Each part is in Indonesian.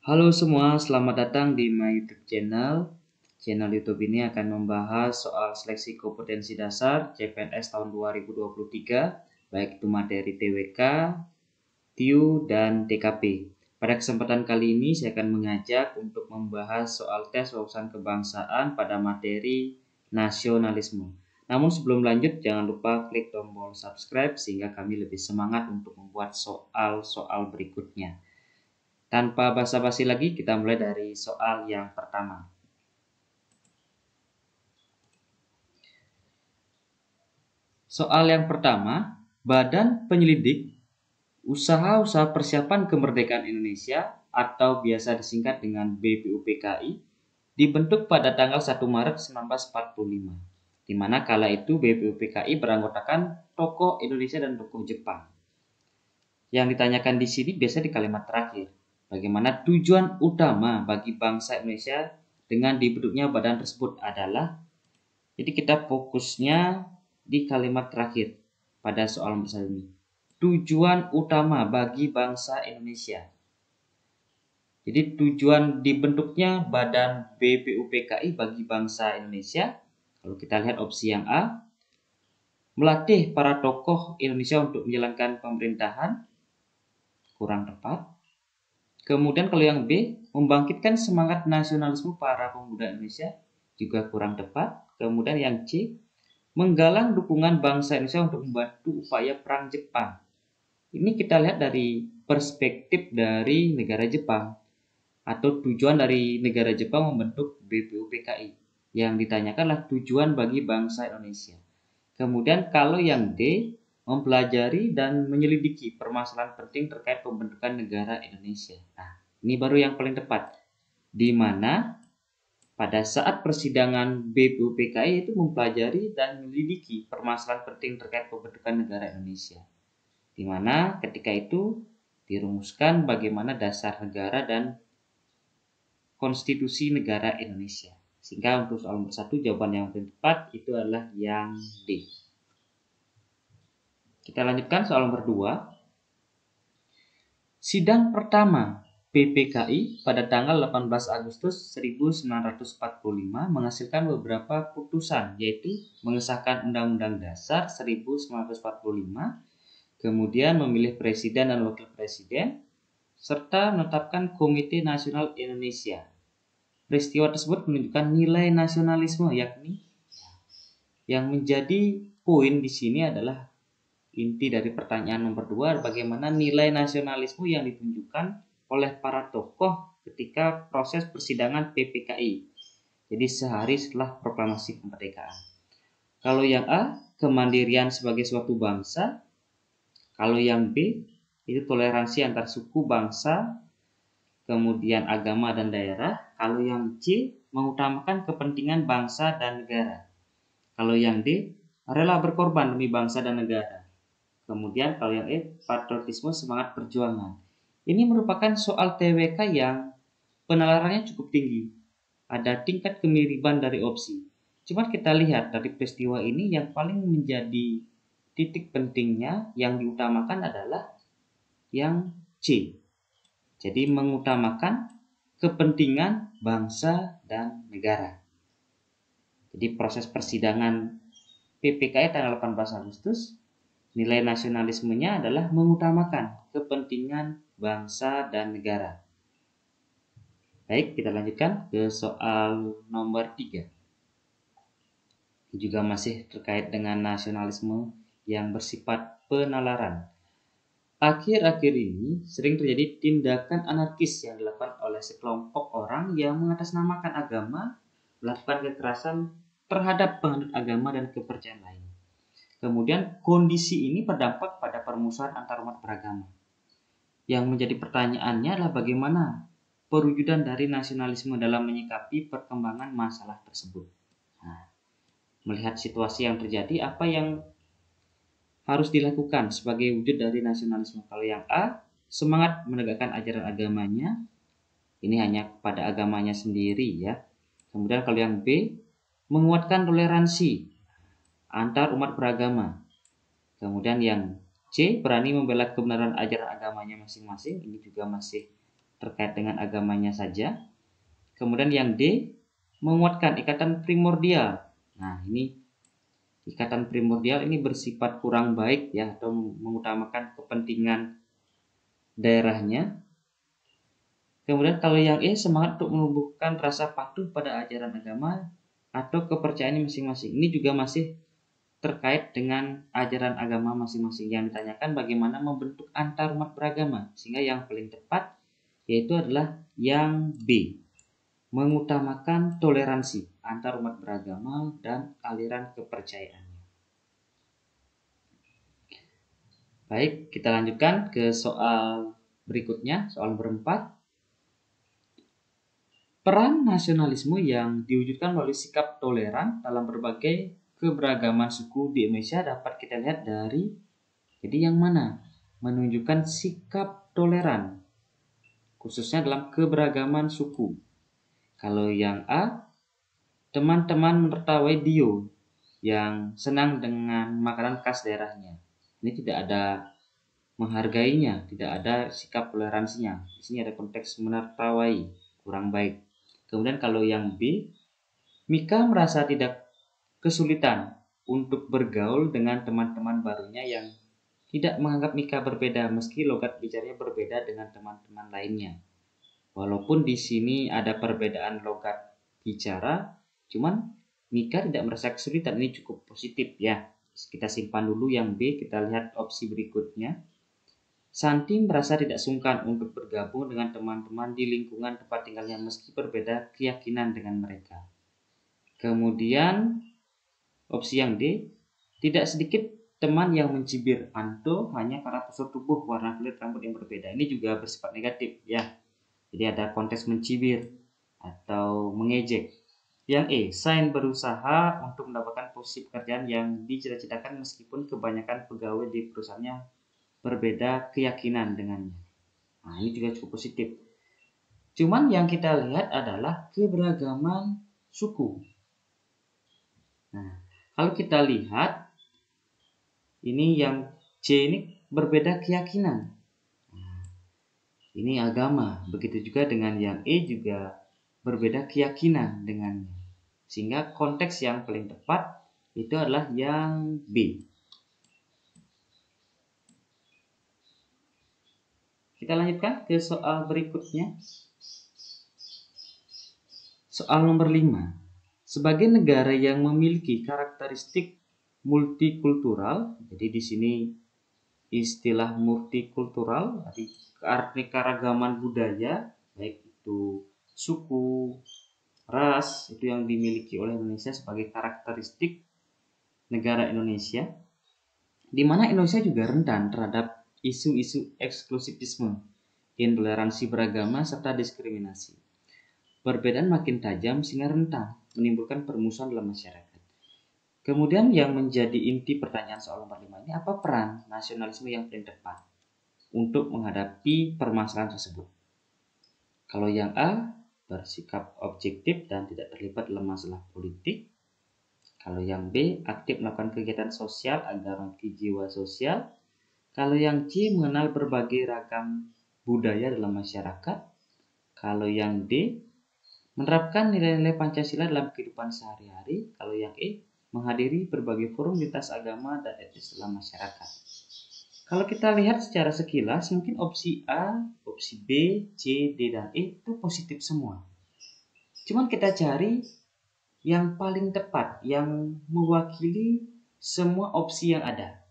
Halo semua, selamat datang di my YouTube channel. Channel YouTube ini akan membahas soal seleksi kompetensi dasar CPNS tahun 2023, baik itu materi TWK, TIU, dan TKP. Pada kesempatan kali ini saya akan mengajak untuk membahas soal tes wawasan kebangsaan pada materi nasionalisme. Namun sebelum lanjut, jangan lupa klik tombol subscribe sehingga kami lebih semangat untuk membuat soal-soal berikutnya. Tanpa basa-basi lagi, kita mulai dari soal yang pertama. Soal yang pertama, Badan Penyelidik Usaha-Usaha Persiapan Kemerdekaan Indonesia atau biasa disingkat dengan BPUPKI dibentuk pada tanggal 1 Maret 1945, di mana kala itu BPUPKI beranggotakan tokoh Indonesia dan tokoh Jepang. Yang ditanyakan di sini biasa di kalimat terakhir. Bagaimana tujuan utama bagi bangsa Indonesia dengan dibentuknya badan tersebut adalah, jadi kita fokusnya di kalimat terakhir pada soal nomor 1 ini. Tujuan utama bagi bangsa Indonesia. Jadi tujuan dibentuknya badan BPUPKI bagi bangsa Indonesia, kalau kita lihat opsi yang A, melatih para tokoh Indonesia untuk menjalankan pemerintahan, kurang tepat. Kemudian kalau yang B, membangkitkan semangat nasionalisme para pemuda Indonesia, juga kurang tepat. Kemudian yang C, menggalang dukungan bangsa Indonesia untuk membantu upaya perang Jepang. Ini kita lihat dari perspektif dari negara Jepang atau tujuan dari negara Jepang membentuk BPUPKI. Yang ditanyakanlah tujuan bagi bangsa Indonesia. Kemudian kalau yang D, mempelajari dan menyelidiki permasalahan penting terkait pembentukan negara Indonesia. Nah, ini baru yang paling tepat, di mana pada saat persidangan BPUPKI itu mempelajari dan menyelidiki permasalahan penting terkait pembentukan negara Indonesia, di mana ketika itu dirumuskan bagaimana dasar negara dan konstitusi negara Indonesia. Sehingga untuk soal nomor 1 jawaban yang paling tepat itu adalah yang D. Kita lanjutkan soal nomor 2. Sidang pertama PPKI pada tanggal 18 Agustus 1945 menghasilkan beberapa putusan, yaitu mengesahkan Undang-Undang Dasar 1945, kemudian memilih presiden dan wakil presiden, serta menetapkan Komite Nasional Indonesia. Peristiwa tersebut menunjukkan nilai nasionalisme, yakni yang menjadi poin di sini adalah inti dari pertanyaan nomor 2, bagaimana nilai nasionalisme yang ditunjukkan oleh para tokoh ketika proses persidangan PPKI. Jadi sehari setelah proklamasi kemerdekaan. Kalau yang A, kemandirian sebagai suatu bangsa. Kalau yang B, itu toleransi antar suku, bangsa, kemudian agama dan daerah. Kalau yang C, mengutamakan kepentingan bangsa dan negara. Kalau yang D, rela berkorban demi bangsa dan negara. Kemudian kalau yang E, patriotisme, semangat perjuangan. Ini merupakan soal TWK yang penalarannya cukup tinggi. Ada tingkat kemiripan dari opsi. Cuma kita lihat dari peristiwa ini yang paling menjadi titik pentingnya yang diutamakan adalah yang C. Jadi mengutamakan kepentingan bangsa dan negara. Jadi proses persidangan PPKI tanggal 18 Agustus, nilai nasionalismenya adalah mengutamakan kepentingan bangsa dan negara. Baik, kita lanjutkan ke soal nomor 3. Juga masih terkait dengan nasionalisme yang bersifat penalaran. Akhir-akhir ini sering terjadi tindakan anarkis yang dilakukan oleh sekelompok orang yang mengatasnamakan agama, melakukan kekerasan terhadap penganut agama dan kepercayaan lain. Kemudian kondisi ini berdampak pada permusuhan antar umat beragama. Yang menjadi pertanyaannya adalah bagaimana perwujudan dari nasionalisme dalam menyikapi perkembangan masalah tersebut. Nah, melihat situasi yang terjadi, apa yang harus dilakukan sebagai wujud dari nasionalisme? Kalau yang A, semangat menegakkan ajaran agamanya, ini hanya kepada agamanya sendiri ya. Kemudian kalau yang B, menguatkan toleransi antar umat beragama. Kemudian yang C, berani membela kebenaran ajaran agamanya masing-masing. Ini juga masih terkait dengan agamanya saja. Kemudian yang D, menguatkan ikatan primordial. Nah, ini ikatan primordial ini bersifat kurang baik ya, atau mengutamakan kepentingan daerahnya. Kemudian kalau yang E, semangat untuk menumbuhkan rasa patuh pada ajaran agama atau kepercayaan masing-masing. Ini juga masih terkait dengan ajaran agama masing-masing. Yang ditanyakan bagaimana membentuk antar umat beragama, sehingga yang paling tepat yaitu adalah yang B, mengutamakan toleransi antar umat beragama dan aliran kepercayaannya. Baik, kita lanjutkan ke soal berikutnya, soal nomor 4. Peran nasionalisme yang diwujudkan melalui sikap toleran dalam berbagai keberagaman suku di Indonesia dapat kita lihat dari, jadi yang mana? Menunjukkan sikap toleran, khususnya dalam keberagaman suku. Kalau yang A, teman-teman menertawai Dio yang senang dengan makanan khas daerahnya. Ini tidak ada menghargainya, tidak ada sikap toleransinya. Di sini ada konteks menertawai, kurang baik. Kemudian kalau yang B, Mika merasa tidak kesulitan untuk bergaul dengan teman-teman barunya yang tidak menganggap Mika berbeda meski logat bicaranya berbeda dengan teman-teman lainnya. Walaupun di sini ada perbedaan logat bicara, cuman Mika tidak merasa kesulitan. Ini cukup positif ya. Kita simpan dulu yang B, kita lihat opsi berikutnya. Santi merasa tidak sungkan untuk bergabung dengan teman-teman di lingkungan tempat tinggalnya meski berbeda keyakinan dengan mereka. Kemudian opsi yang D, tidak sedikit teman yang mencibir Anto hanya karena postur tubuh, warna kulit, rambut yang berbeda. Ini juga bersifat negatif ya. Jadi ada konteks mencibir atau mengejek. Yang E, Sain berusaha untuk mendapatkan posisi pekerjaan yang dicita-citakan meskipun kebanyakan pegawai di perusahaannya berbeda keyakinan dengannya. Nah, ini juga cukup positif. Cuman yang kita lihat adalah keberagaman suku. Nah, kalau kita lihat ini yang C ini berbeda keyakinan. Nah, ini agama. Begitu juga dengan yang E juga berbeda keyakinan dengannya. Sehingga konteks yang paling tepat itu adalah yang B. Kita lanjutkan ke soal berikutnya. Soal nomor 5. Sebagai negara yang memiliki karakteristik multikultural, jadi di sini istilah multikultural arti keanekaragaman budaya, baik itu suku, ras, itu yang dimiliki oleh Indonesia sebagai karakteristik negara Indonesia, di mana Indonesia juga rentan terhadap isu-isu eksklusivisme, intoleransi beragama, serta diskriminasi. Perbedaan makin tajam sehingga rentan menimbulkan permusuhan dalam masyarakat. Kemudian yang menjadi inti pertanyaan soal nomor 5 ini, apa peran nasionalisme yang paling tepat untuk menghadapi permasalahan tersebut? Kalau yang A, bersikap objektif dan tidak terlibat dalam masalah politik. Kalau yang B, aktif melakukan kegiatan sosial agar memiliki jiwa sosial. Kalau yang C, mengenal berbagai ragam budaya dalam masyarakat. Kalau yang D, menerapkan nilai-nilai Pancasila dalam kehidupan sehari-hari. Kalau yang E, menghadiri berbagai forum lintas agama dan etnis dalam masyarakat. Kalau kita lihat secara sekilas, mungkin opsi A, opsi B, C, D, dan E itu positif semua. Cuman kita cari yang paling tepat, yang mewakili semua opsi yang ada.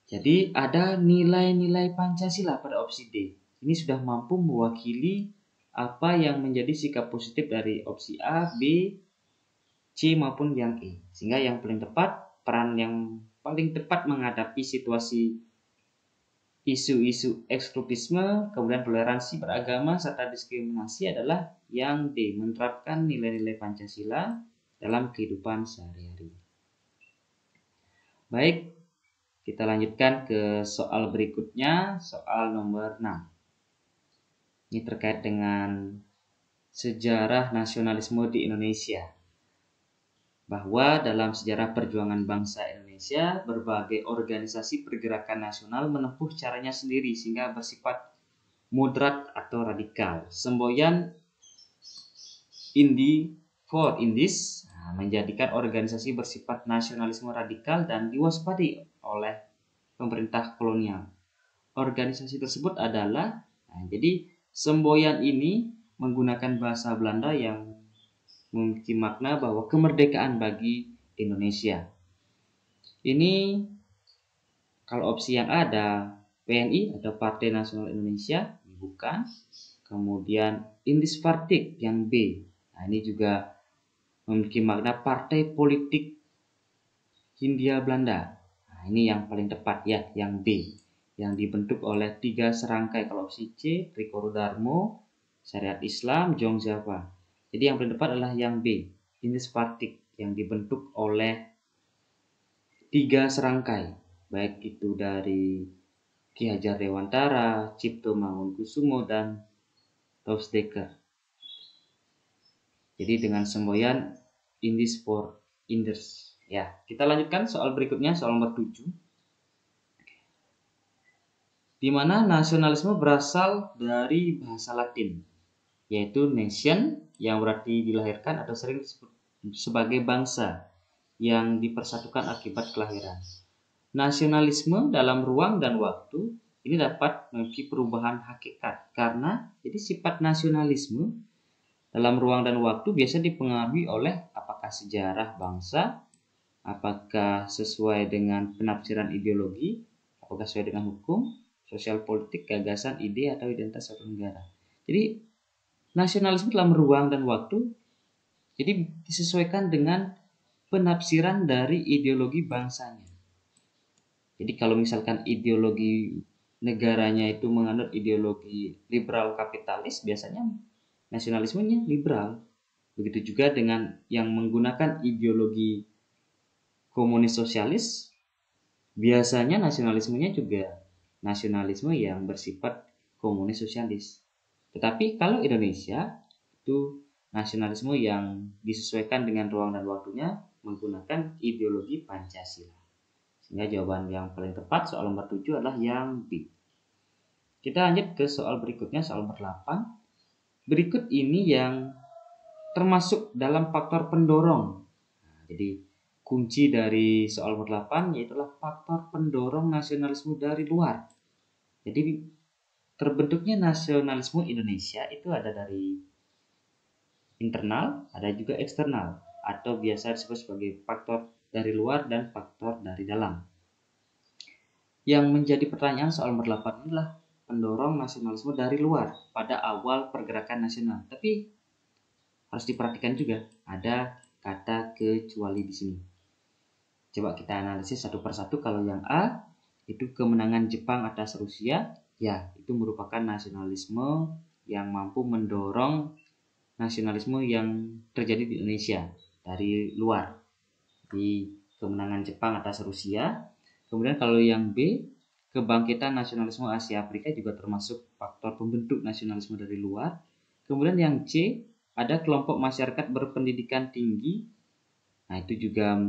Jadi ada nilai-nilai Pancasila pada opsi D. Ini sudah mampu mewakili apa yang menjadi sikap positif dari opsi A, B, C maupun yang E. Sehingga yang paling tepat, peran yang paling tepat menghadapi situasi isu-isu eksklusivisme, kemudian toleransi beragama, serta diskriminasi adalah yang D, menerapkan nilai-nilai Pancasila dalam kehidupan sehari-hari. Baik, kita lanjutkan ke soal berikutnya, soal nomor 6. Ini terkait dengan sejarah nasionalisme di Indonesia. Bahwa dalam sejarah perjuangan bangsa Indonesia, berbagai organisasi pergerakan nasional menempuh caranya sendiri sehingga bersifat moderat atau radikal. Semboyan Indi for Indies menjadikan organisasi bersifat nasionalisme radikal dan diwaspadi oleh pemerintah kolonial. Organisasi tersebut adalah, jadi semboyan ini menggunakan bahasa Belanda yang memiliki makna bahwa kemerdekaan bagi Indonesia. Ini kalau opsi yang ada PNI atau Partai Nasional Indonesia, bukan. Kemudian Indispartik yang B. Nah, ini juga memiliki makna Partai Politik Hindia Belanda. Nah, ini yang paling tepat ya, yang B. Yang dibentuk oleh 3 serangkai. Kalau opsi C, Riko Darmo, Syariat Islam, Jong Java. Jadi yang paling tepat adalah yang B, Indispartik, yang dibentuk oleh 3 serangkai. Baik itu dari Ki Hajar Dewantara, Cipto Mangunkusumo, dan Tausdeker. Jadi dengan semboyan Indies for Inders. Ya, kita lanjutkan soal berikutnya, soal nomor 7. Di mana nasionalisme berasal dari bahasa Latin, yaitu nation, yang berarti dilahirkan atau sering disebut sebagai bangsa yang dipersatukan akibat kelahiran. Nasionalisme dalam ruang dan waktu ini dapat memiliki perubahan hakikat karena jadi sifat nasionalisme dalam ruang dan waktu biasa dipengaruhi oleh apakah sejarah bangsa, apakah sesuai dengan penafsiran ideologi, apakah sesuai dengan hukum, sosial politik, gagasan, ide, atau identitas suatu negara. Jadi nasionalisme dalam ruang dan waktu jadi disesuaikan dengan penafsiran dari ideologi bangsanya. Jadi kalau misalkan ideologi negaranya itu menganut ideologi liberal kapitalis, biasanya nasionalismenya liberal. Begitu juga dengan yang menggunakan ideologi komunis sosialis, biasanya nasionalismenya juga nasionalisme yang bersifat komunis sosialis. Tetapi kalau Indonesia itu nasionalisme yang disesuaikan dengan ruang dan waktunya menggunakan ideologi Pancasila. Sehingga jawaban yang paling tepat soal nomor 7 adalah yang B. Kita lanjut ke soal berikutnya, soal nomor 8. Berikut ini yang termasuk dalam faktor pendorong. Jadi kunci dari soal nomor 8 yaitu faktor pendorong nasionalisme dari luar. Jadi terbentuknya nasionalisme Indonesia itu ada dari internal, ada juga eksternal, atau biasa disebut sebagai faktor dari luar dan faktor dari dalam. Yang menjadi pertanyaan soal nomor 8 adalah pendorong nasionalisme dari luar pada awal pergerakan nasional. Tapi harus diperhatikan juga ada kata kecuali di sini. Coba kita analisis satu persatu. Kalau yang A itu kemenangan Jepang atas Rusia, ya itu merupakan nasionalisme yang mampu mendorong nasionalisme yang terjadi di Indonesia dari luar. Di kemenangan Jepang atas Rusia. Kemudian kalau yang B, kebangkitan nasionalisme Asia Afrika juga termasuk faktor pembentuk nasionalisme dari luar. Kemudian yang C, ada kelompok masyarakat berpendidikan tinggi. Nah, itu juga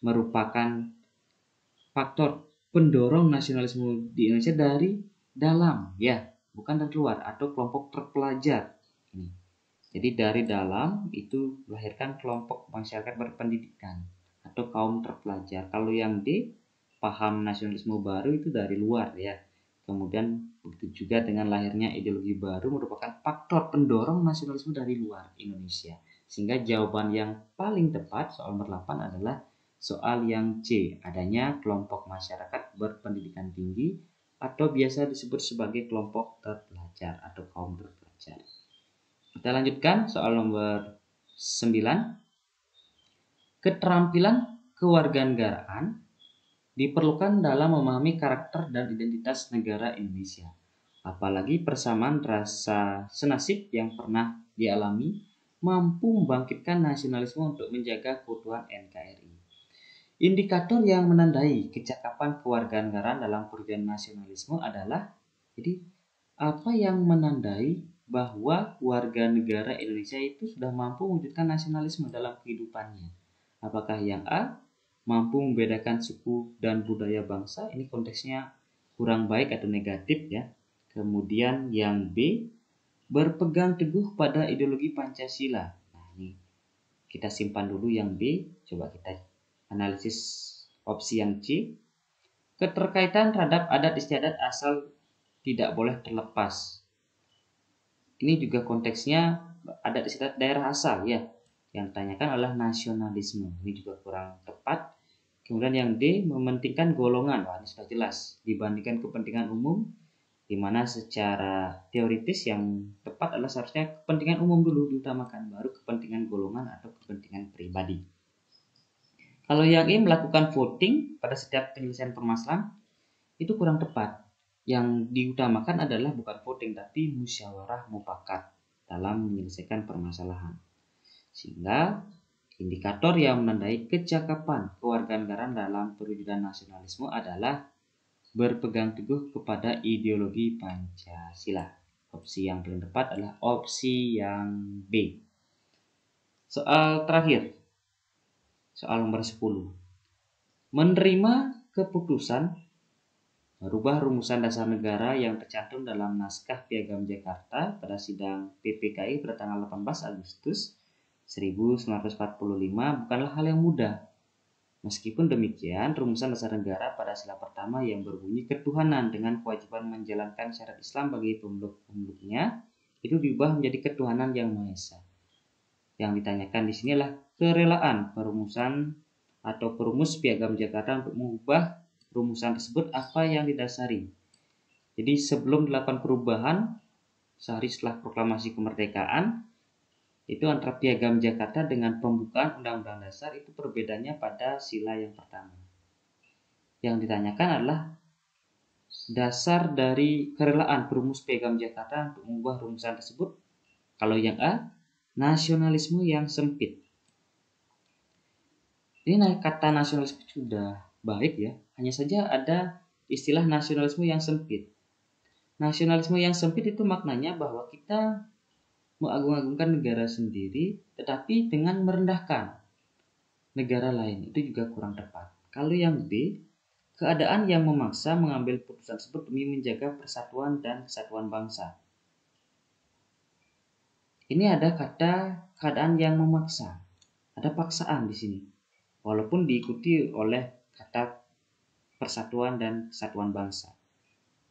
merupakan faktor pendorong nasionalisme di Indonesia dari dalam, ya, bukan dari luar, atau kelompok terpelajar. Jadi dari dalam itu melahirkan kelompok masyarakat berpendidikan atau kaum terpelajar. Kalau yang D, paham nasionalisme baru itu dari luar, ya. Kemudian begitu juga dengan lahirnya ideologi baru merupakan faktor pendorong nasionalisme dari luar Indonesia. Sehingga jawaban yang paling tepat soal nomor 8 adalah soal yang C, adanya kelompok masyarakat berpendidikan tinggi atau biasa disebut sebagai kelompok terpelajar atau kaum terpelajar. Kita lanjutkan soal nomor 9. Keterampilan kewarganegaraan diperlukan dalam memahami karakter dan identitas negara Indonesia. Apalagi persamaan rasa senasib yang pernah dialami mampu membangkitkan nasionalisme untuk menjaga keutuhan NKRI. Indikator yang menandai kecakapan kewarganegaraan dalam perjuangan nasionalisme adalah jadi apa yang menandai bahwa warga negara Indonesia itu sudah mampu mewujudkan nasionalisme dalam kehidupannya. Apakah yang A, mampu membedakan suku dan budaya bangsa, ini konteksnya kurang baik atau negatif, ya. Kemudian yang B, berpegang teguh pada ideologi Pancasila. Nah, ini kita simpan dulu yang B, coba kita analisis opsi yang C. Keterkaitan terhadap adat istiadat asal tidak boleh terlepas. Ini juga konteksnya adat istiadat daerah asal ya. Yang ditanyakan adalah nasionalisme. Ini juga kurang tepat. Kemudian yang D, mementingkan golongan. Wah, ini sudah jelas. Dibandingkan kepentingan umum, di mana secara teoritis yang tepat adalah seharusnya kepentingan umum dulu diutamakan, baru kepentingan golongan atau kepentingan pribadi. Kalau yang E, melakukan voting pada setiap penyelesaian permasalahan, itu kurang tepat. Yang diutamakan adalah bukan voting, tapi musyawarah mufakat dalam menyelesaikan permasalahan. Sehingga indikator yang menandai kecakapan kewarganegaraan dalam perwujudan nasionalisme adalah berpegang teguh kepada ideologi Pancasila. Opsi yang paling tepat adalah opsi yang B. Soal terakhir, soal nomor 10. Menerima keputusan merubah rumusan dasar negara yang tercantum dalam naskah Piagam Jakarta pada sidang PPKI pada tanggal 18 Agustus 1945 bukanlah hal yang mudah. Meskipun demikian, rumusan dasar negara pada sila pertama yang berbunyi ketuhanan dengan kewajiban menjalankan syariat Islam bagi pemeluk-pemeluknya itu diubah menjadi ketuhanan yang Maha Esa. Yang ditanyakan di sini adalah kerelaan perumusan atau perumus Piagam Jakarta untuk mengubah rumusan tersebut apa yang didasari. Jadi sebelum dilakukan perubahan, sehari setelah proklamasi kemerdekaan, itu antara Piagam Jakarta dengan pembukaan Undang-Undang Dasar itu perbedaannya pada sila yang pertama. Yang ditanyakan adalah dasar dari kerelaan perumus Piagam Jakarta untuk mengubah rumusan tersebut. Kalau yang A, nasionalisme yang sempit. Ini kata nasionalisme sudah baik ya, hanya saja ada istilah nasionalisme yang sempit. Nasionalisme yang sempit itu maknanya bahwa kita mengagung-agungkan negara sendiri tetapi dengan merendahkan negara lain, itu juga kurang tepat. Kalau yang B, keadaan yang memaksa mengambil putusan tersebut demi menjaga persatuan dan kesatuan bangsa. Ini ada kata keadaan yang memaksa, ada paksaan di sini, walaupun diikuti oleh kata persatuan dan kesatuan bangsa.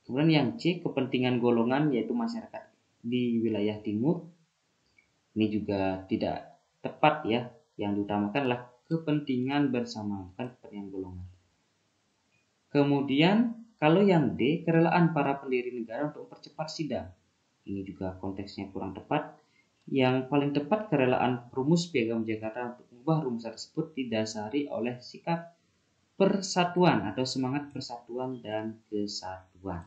Kemudian yang C, kepentingan golongan yaitu masyarakat di wilayah timur. Ini juga tidak tepat ya. Yang diutamakan adalah kepentingan bersama, bukan kepentingan golongan. Kemudian kalau yang D, kerelaan para pendiri negara untuk mempercepat sidang. Ini juga konteksnya kurang tepat. Yang paling tepat kerelaan perumus Piagam Jakarta untuk mengubah rumusan tersebut didasari oleh sikap persatuan atau semangat persatuan dan kesatuan.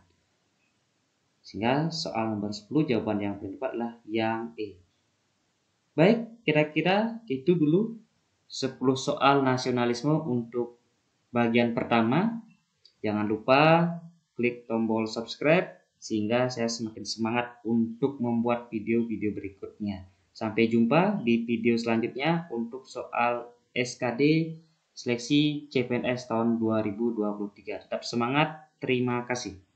Sehingga soal nomor 10 jawaban yang paling tepat adalah yang E. Baik, kira-kira itu dulu 10 soal nasionalisme untuk bagian pertama. Jangan lupa klik tombol subscribe sehingga saya semakin semangat untuk membuat video-video berikutnya. Sampai jumpa di video selanjutnya untuk soal SKD seleksi CPNS tahun 2023. Tetap semangat, terima kasih.